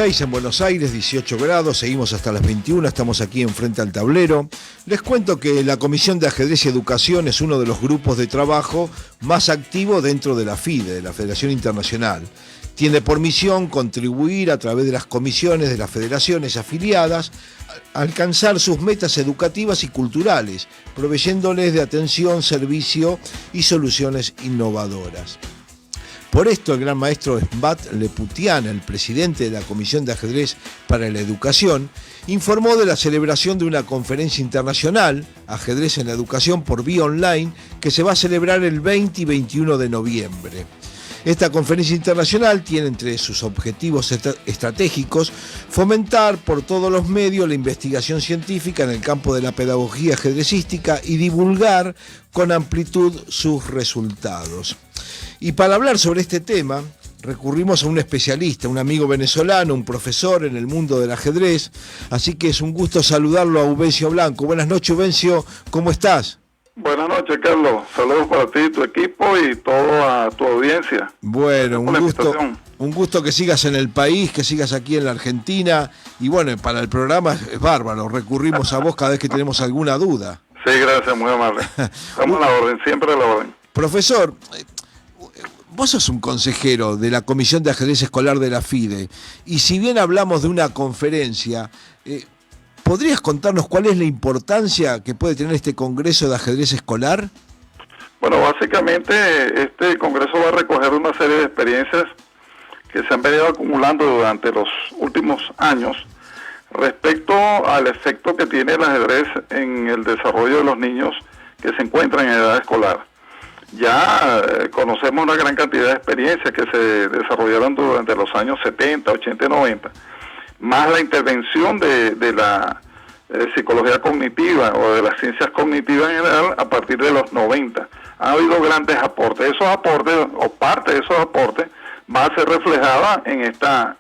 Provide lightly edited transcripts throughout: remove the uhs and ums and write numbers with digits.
En Buenos Aires, 18 grados, seguimos hasta las 21, estamos aquí enfrente al tablero. Les cuento que la Comisión de Ajedrez y Educación es uno de los grupos de trabajo más activos dentro de la FIDE, de la Federación Internacional. Tiene por misión contribuir a través de las comisiones de las federaciones afiliadas a alcanzar sus metas educativas y culturales, proveyéndoles de atención, servicio y soluciones innovadoras. Por esto, el gran maestro Svat Leputian, el presidente de la Comisión de Ajedrez para la Educación, informó de la celebración de una conferencia internacional, Ajedrez en la Educación por vía online, que se va a celebrar el 20 y 21 de noviembre. Esta conferencia internacional tiene entre sus objetivos estratégicos fomentar por todos los medios la investigación científica en el campo de la pedagogía ajedrecística y divulgar con amplitud sus resultados. Y para hablar sobre este tema, recurrimos a un especialista, un amigo venezolano, un profesor en el mundo del ajedrez, así que es un gusto saludarlo a Ubencio Blanco. Buenas noches, Ubencio, ¿cómo estás? Buenas noches, Carlos. Saludos para ti, tu equipo y toda tu audiencia. Bueno, un gusto que sigas en el país, que sigas aquí en la Argentina. Y bueno, para el programa es bárbaro, recurrimos a vos cada vez que tenemos alguna duda. Sí, gracias, muy amable. Estamos a la orden, siempre a la orden. Profesor, vos sos un consejero de la Comisión de Ajedrez Escolar de la FIDE, y si bien hablamos de una conferencia, ¿podrías contarnos cuál es la importancia que puede tener este Congreso de Ajedrez Escolar? Bueno, básicamente este Congreso va a recoger una serie de experiencias que se han venido acumulando durante los últimos años respecto al efecto que tiene el ajedrez en el desarrollo de los niños que se encuentran en edad escolar. Ya conocemos una gran cantidad de experiencias que se desarrollaron durante los años 70, 80 y 90, más la intervención de la psicología cognitiva o de las ciencias cognitivas en general a partir de los 90. Ha habido grandes aportes. Esos aportes, o parte de esos aportes, va a ser reflejada en esta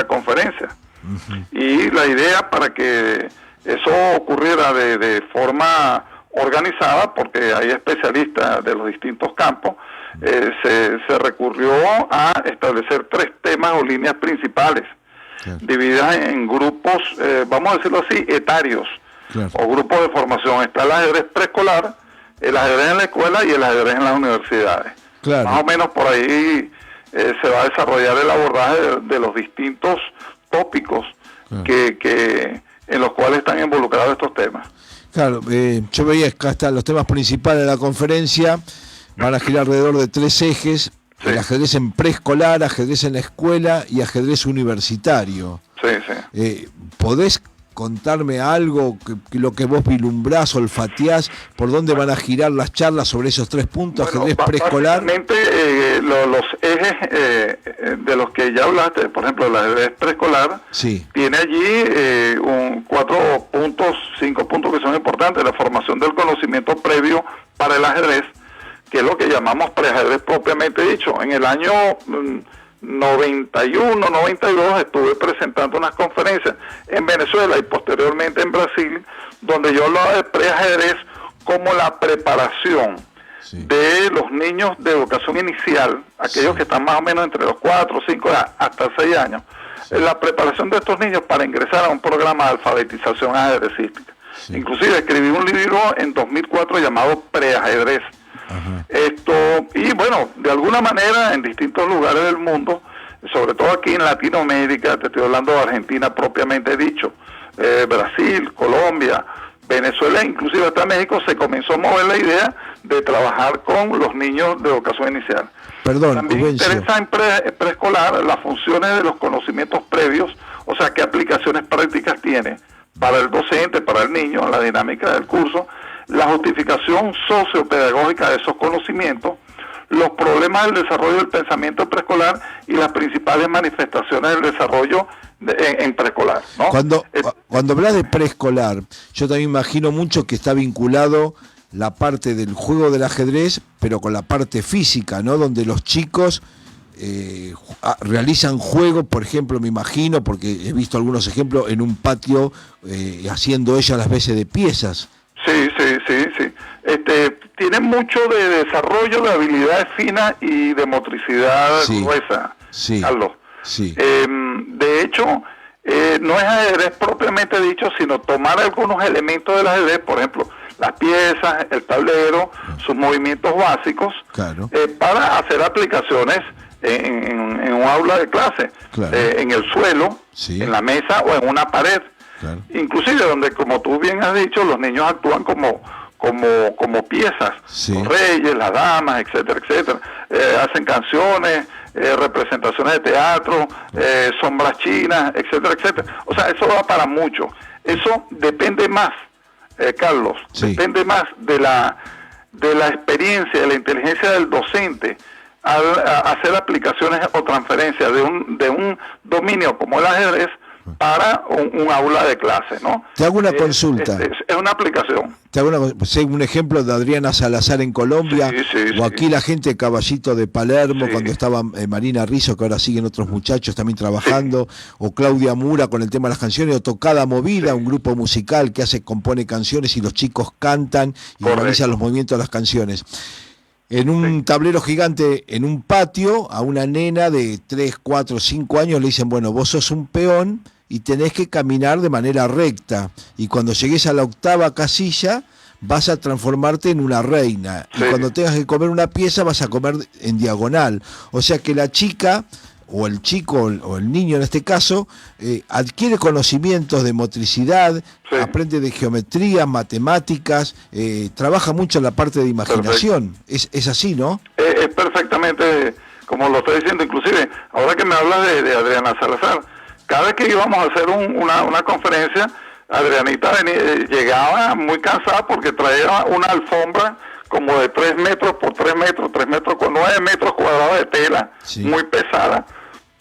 conferencia. Uh-huh. Y la idea para que eso ocurriera de forma organizada, porque hay especialistas de los distintos campos, se recurrió a establecer 3 temas o líneas principales, claro, divididas en grupos, vamos a decirlo así, etarios, claro, o grupos de formación. Está el ajedrez preescolar, el ajedrez en la escuela y el ajedrez en las universidades. Claro. Más o menos por ahí se va a desarrollar el abordaje de los distintos tópicos, claro, que en los cuales están involucrados estos temas. Claro, yo veía que hasta los temas principales de la conferencia van a girar alrededor de 3 ejes: sí, el ajedrez en preescolar, ajedrez en la escuela y ajedrez universitario. Sí, sí. ¿Podés contarme algo, lo que vos vislumbrás, olfateás, por dónde van a girar las charlas sobre esos 3 puntos? Bueno, ajedrez preescolar. Básicamente los ejes de los que ya hablaste, por ejemplo, el ajedrez preescolar, sí, tiene allí 4 puntos, 5 puntos que son importantes: la formación del conocimiento previo para el ajedrez, que es lo que llamamos preajedrez propiamente dicho. En el año 91, 92 estuve presentando unas conferencias en Venezuela y posteriormente en Brasil, donde yo hablaba de preajedrez como la preparación, sí, de los niños de educación inicial, aquellos, sí, que están más o menos entre los 4, 5 hasta 6 años, sí, la preparación de estos niños para ingresar a un programa de alfabetización ajedrecística. Sí. Inclusive escribí un libro en 2004 llamado Preajedrez. Ajá. Y bueno, de alguna manera en distintos lugares del mundo, sobre todo aquí en Latinoamérica, te estoy hablando de Argentina propiamente dicho, Brasil, Colombia, Venezuela, inclusive hasta México, se comenzó a mover la idea de trabajar con los niños de educación inicial. Perdón, también interesa en preescolar las funciones de los conocimientos previos, o sea, qué aplicaciones prácticas tiene para el docente, para el niño, la dinámica del curso, la justificación sociopedagógica de esos conocimientos, los problemas del desarrollo del pensamiento preescolar y las principales manifestaciones del desarrollo en preescolar, ¿no? Cuando hablas de preescolar, yo también imagino mucho que está vinculado la parte del juego del ajedrez, pero con la parte física, ¿no? Donde los chicos realizan juegos, por ejemplo, me imagino, porque he visto algunos ejemplos en un patio haciendo ellas las veces de piezas. Sí. Tiene mucho de desarrollo de habilidades finas y de motricidad, sí, gruesa, sí, Carlos. Sí. De hecho, no es ajedrez propiamente dicho, sino tomar algunos elementos del ajedrez, por ejemplo, las piezas, el tablero, sus movimientos básicos, Claro. Para hacer aplicaciones en un aula de clase, Claro. En el suelo, Sí. en la mesa o en una pared. Claro. Inclusive donde, como tú bien has dicho, los niños actúan como piezas, Sí. los reyes, las damas, etcétera, etcétera. Hacen canciones, representaciones de teatro, sombras chinas, etcétera, etcétera. O sea, eso va para mucho. Eso depende más, Carlos, Sí. depende más de la experiencia, de la inteligencia del docente al hacer aplicaciones o transferencias de un dominio como el ajedrez para un aula de clase, ¿no? Te hago una consulta. Es una aplicación. Te hago un ejemplo de Adriana Salazar en Colombia, Sí, o aquí la gente de Caballito de Palermo, Sí. cuando estaba Marina Rizzo, que ahora siguen otros muchachos también trabajando, o Claudia Mura con el tema de las canciones, o Tocada Movida, un grupo musical que compone canciones y los chicos cantan y Correcto. realizan los movimientos de las canciones. En un tablero gigante, en un patio, a una nena de 3, 4, 5 años le dicen, bueno, vos sos un peón y tenés que caminar de manera recta. Y cuando llegues a la 8ª casilla, vas a transformarte en una reina. Sí. Y cuando tengas que comer una pieza, vas a comer en diagonal. O sea que la chica, o el chico, o el niño en este caso, adquiere conocimientos de motricidad, Sí. aprende de geometría, matemáticas, trabaja mucho en la parte de imaginación. Es así, ¿no? Es perfectamente como lo estoy diciendo. Inclusive, ahora que me hablas de Adriana Salazar, cada vez que íbamos a hacer una conferencia, Adrianita llegaba muy cansada porque traía una alfombra como de 3 metros por 3 metros, 3 metros con 9 metros cuadrados de tela, Sí. muy pesada,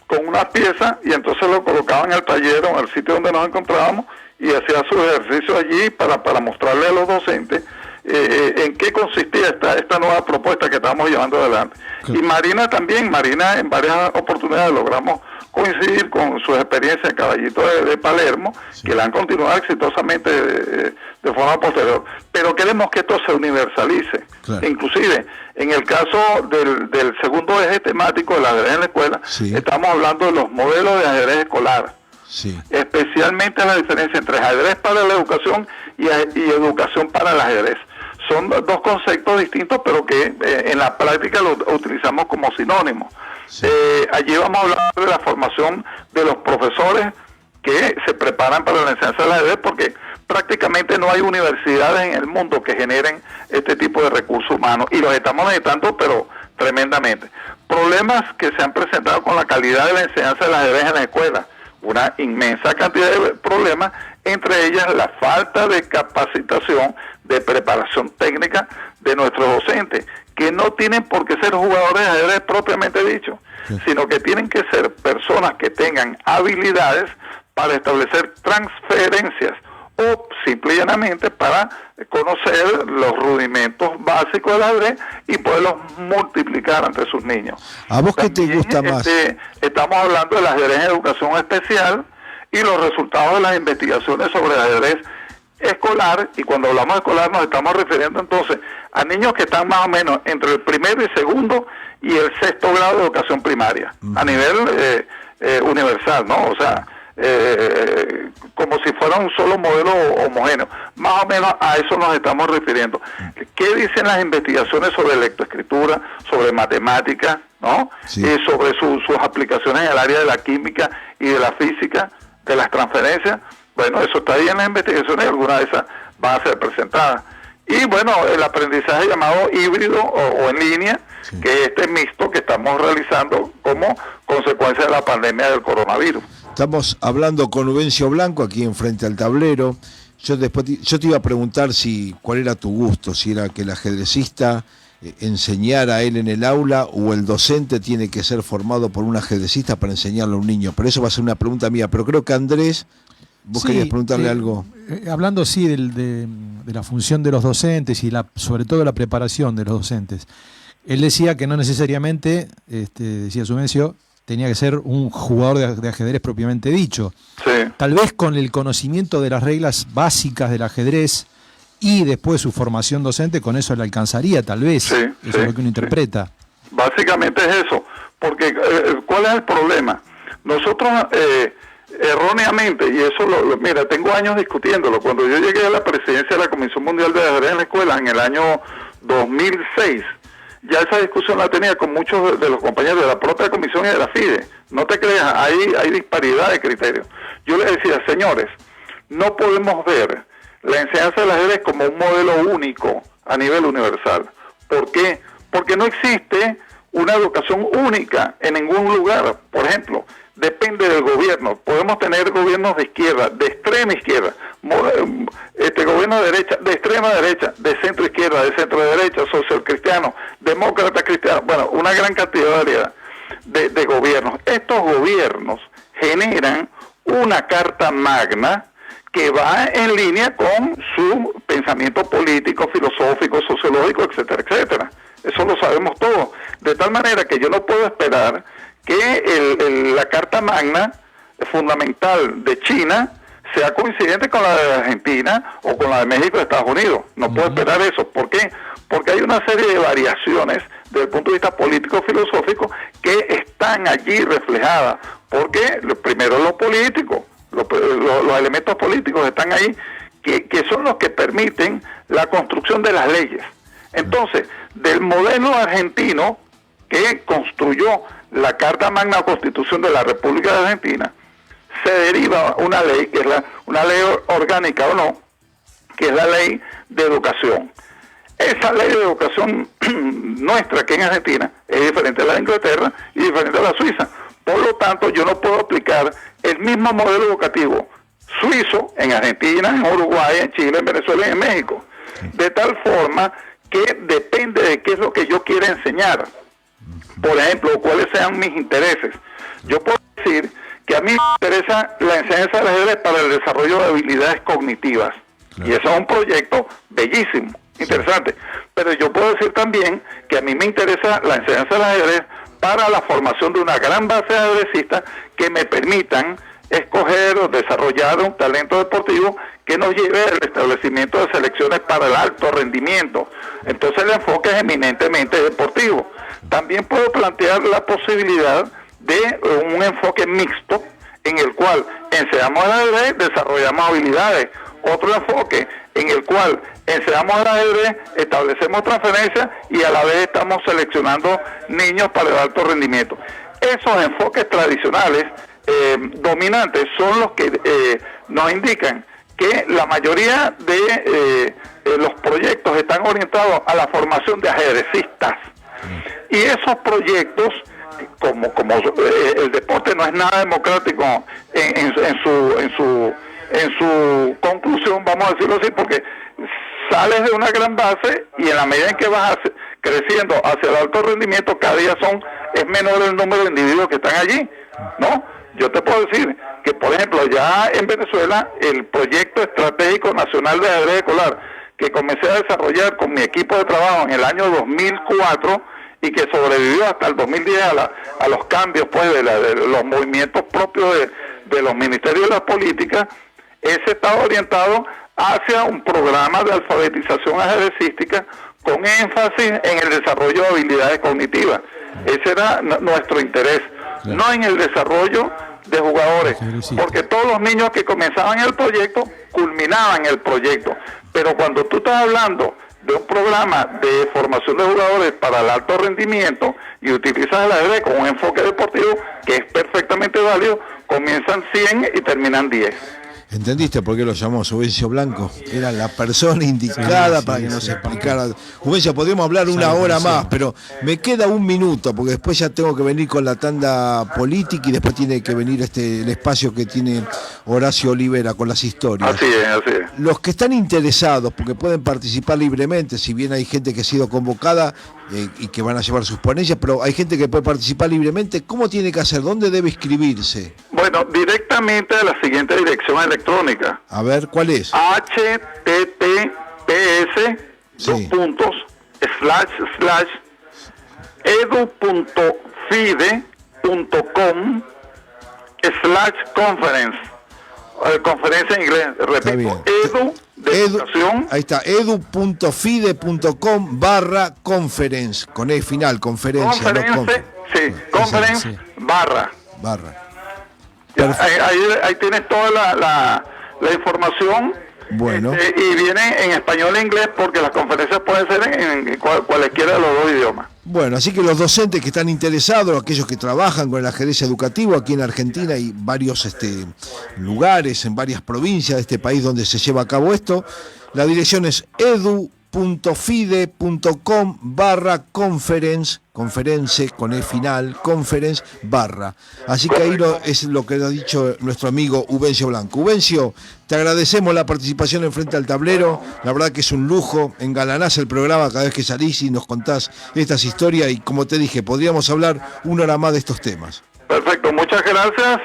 con una pieza, y entonces lo colocaba en el taller o en el sitio donde nos encontrábamos y hacía su ejercicio allí para mostrarle a los docentes en qué consistía esta nueva propuesta que estamos llevando adelante. Claro. Y Marina también, Marina en varias oportunidades logramos coincidir con su experiencia en Caballito de Palermo, Sí. que la han continuado exitosamente de forma posterior. Pero queremos que esto se universalice. Claro. Inclusive, en el caso del segundo eje temático del ajedrez en la escuela, Sí. estamos hablando de los modelos de ajedrez escolar, Sí. especialmente la diferencia entre ajedrez para la educación y educación para el ajedrez. Son dos conceptos distintos, pero que en la práctica lo utilizamos como sinónimos. Sí. Allí vamos a hablar de la formación de los profesores que se preparan para la enseñanza del ajedrez, porque prácticamente no hay universidades en el mundo que generen este tipo de recursos humanos, y los estamos necesitando, pero tremendamente. Problemas que se han presentado con la calidad de la enseñanza del ajedrez en la escuela, una inmensa cantidad de problemas, entre ellas la falta de capacitación, de preparación técnica de nuestros docentes, que no tienen por qué ser jugadores de ajedrez propiamente dicho, Sí. sino que tienen que ser personas que tengan habilidades para establecer transferencias o simple y llanamente para conocer los rudimentos básicos del ajedrez y poderlos multiplicar entre sus niños. ¿A vos qué te También, gusta más? Estamos hablando del ajedrez en educación especial y los resultados de las investigaciones sobre el ajedrez escolar, y cuando hablamos de escolar nos estamos refiriendo entonces a niños que están más o menos entre el primero y segundo y el 6º grado de educación primaria, a nivel universal, ¿no? O sea, como si fuera un solo modelo homogéneo. Más o menos a eso nos estamos refiriendo. ¿Qué dicen las investigaciones sobre lectoescritura, sobre matemáticas, ¿no? Sí. Sobre sus aplicaciones en el área de la química y de la física, de las transferencias? Bueno, eso está ahí en las investigaciones y algunas de esas van a ser presentadas. Y bueno, el aprendizaje llamado híbrido o en línea, Sí. que es este mixto que estamos realizando como consecuencia de la pandemia del coronavirus. Estamos hablando con Ubencio Blanco aquí enfrente al tablero. Yo te iba a preguntar cuál era tu gusto, si era que el ajedrecista enseñara a él en el aula o el docente tiene que ser formado por un ajedrecista para enseñarle a un niño. Pero eso va a ser una pregunta mía. Pero creo que Andrés, vos querías preguntarle algo. Hablando sí de la función de los docentes y sobre todo la preparación de los docentes. Él decía que no necesariamente, decía Ubencio, tenía que ser un jugador de ajedrez propiamente dicho. Sí. Tal vez con el conocimiento de las reglas básicas del ajedrez y después su formación docente, con eso le alcanzaría, tal vez. Sí, eso es lo que uno interpreta. Básicamente es eso, porque ¿cuál es el problema? Nosotros erróneamente, y eso mira, tengo años discutiéndolo, cuando yo llegué a la presidencia de la Comisión Mundial de Ajedrez en la escuela en el año 2006, ya esa discusión la tenía con muchos de los compañeros de la propia comisión y de la FIDE. No te creas, hay disparidad de criterios. Yo les decía, señores, no podemos ver la enseñanza del ajedrez como un modelo único a nivel universal. ¿Por qué? Porque no existe una educación única en ningún lugar. Por ejemplo, depende del gobierno. Podemos tener gobiernos de izquierda, de extrema izquierda, gobierno de derecha, de extrema derecha, de centro izquierda, de centro derecha, social cristiano, demócrata cristiano, bueno, una gran cantidad de variedad de gobiernos. Estos gobiernos generan una carta magna que va en línea con su pensamiento político, filosófico, sociológico, etcétera, etcétera. Eso lo sabemos todos. De tal manera que yo no puedo esperar que la Carta Magna fundamental de China sea coincidente con la de Argentina o con la de México y Estados Unidos. No puedo esperar eso. ¿Por qué? Porque hay una serie de variaciones desde el punto de vista político-filosófico que están allí reflejadas. Porque primero lo político, los elementos políticos están ahí, que son los que permiten la construcción de las leyes. Entonces, del modelo argentino que construyó la Carta Magna Constitución de la República de Argentina, se deriva una ley, que es una ley orgánica o no, que es la ley de educación. Esa ley de educación nuestra, que en Argentina, es diferente a la de Inglaterra y diferente a la Suiza. Por lo tanto, yo no puedo aplicar el mismo modelo educativo suizo en Argentina, en Uruguay, en Chile, en Venezuela y en México. De tal forma que depende de qué es lo que yo quiera enseñar. Por ejemplo, cuáles sean mis intereses. Yo puedo decir que a mí me interesa la enseñanza del ajedrez para el desarrollo de habilidades cognitivas. Claro. Y eso es un proyecto bellísimo, interesante. Pero yo puedo decir también que a mí me interesa la enseñanza del ajedrez para la formación de una gran base de ajedrecistas que me permitan escoger o desarrollar un talento deportivo que nos lleve al establecimiento de selecciones para el alto rendimiento. Entonces el enfoque es eminentemente deportivo. También puedo plantear la posibilidad de un enfoque mixto en el cual enseñamos el ajedrez, desarrollamos habilidades. Otro enfoque en el cual enseñamos el ajedrez, establecemos transferencias y a la vez estamos seleccionando niños para el alto rendimiento. Esos enfoques tradicionales dominantes son los que nos indican que la mayoría de los proyectos están orientados a la formación de ajedrecistas. Y esos proyectos, como el deporte no es nada democrático en su conclusión, vamos a decirlo así, porque sales de una gran base y en la medida en que vas creciendo hacia el alto rendimiento, cada día es menor el número de individuos que están allí, ¿no? Yo te puedo decir que, por ejemplo, ya en Venezuela, el proyecto estratégico nacional de ajedrez escolar, que comencé a desarrollar con mi equipo de trabajo en el año 2004 y que sobrevivió hasta el 2010 a los cambios pues de los movimientos propios de los ministerios de las políticas, ese está orientado hacia un programa de alfabetización ajedrecística con énfasis en el desarrollo de habilidades cognitivas. Ese era nuestro interés, no en el desarrollo de jugadores, porque todos los niños que comenzaban el proyecto culminaban el proyecto, pero cuando tú estás hablando de un programa de formación de jugadores para el alto rendimiento y utilizas el ajedrez con un enfoque deportivo que es perfectamente válido, comienzan 100 y terminan 10. ¿Entendiste por qué lo llamó Juvencio Blanco? Era la persona indicada para que nos explicara. Juvencio, podríamos hablar una hora más, pero me queda un minuto, porque después ya tengo que venir con la tanda política y después tiene que venir el espacio que tiene Horacio Olivera con las historias. Así es. Los que están interesados, porque pueden participar libremente, si bien hay gente que ha sido convocada y que van a llevar sus ponencias, pero hay gente que puede participar libremente, ¿cómo tiene que hacer? ¿Dónde debe inscribirse? Bueno, directamente a la siguiente dirección electrónica. A ver, ¿cuál es? https://edu.fide.com/conference. Conferencia en inglés, repito, educación. Ahí está, edu.fide.com/conference, con E final, conferencia. Conference, no conference. sí, conference, barra. Ahí tienes toda la información. Bueno. Y viene en español e inglés porque las conferencias pueden ser en cualesquiera de los dos idiomas. Bueno, así que los docentes que están interesados, aquellos que trabajan con el ajedrez educativo, aquí en Argentina hay varios lugares, en varias provincias de este país donde se lleva a cabo esto. La dirección es edu.fide.com/conference, conference con E final, conference /. Así que ahí es lo que ha dicho nuestro amigo Ubencio Blanco. Ubencio, te agradecemos la participación en Frente al Tablero, la verdad que es un lujo, engalanás el programa cada vez que salís y nos contás estas historias y como te dije, podríamos hablar una hora más de estos temas. Perfecto, muchas gracias.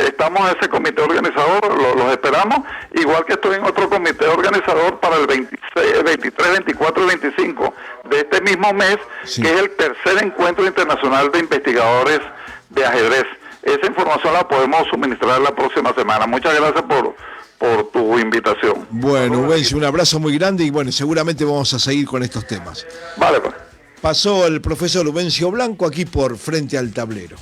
Estamos en ese comité organizador, los esperamos, igual que estoy en otro comité organizador para el 26, 23, 24 y 25 de este mismo mes, sí, que es el tercer encuentro internacional de investigadores de ajedrez. Esa información la podemos suministrar la próxima semana. Muchas gracias por tu invitación. Bueno, Ubencio, un abrazo muy grande y bueno, seguramente vamos a seguir con estos temas. Vale, pues. Pasó el profesor Ubencio Blanco aquí por Frente al Tablero.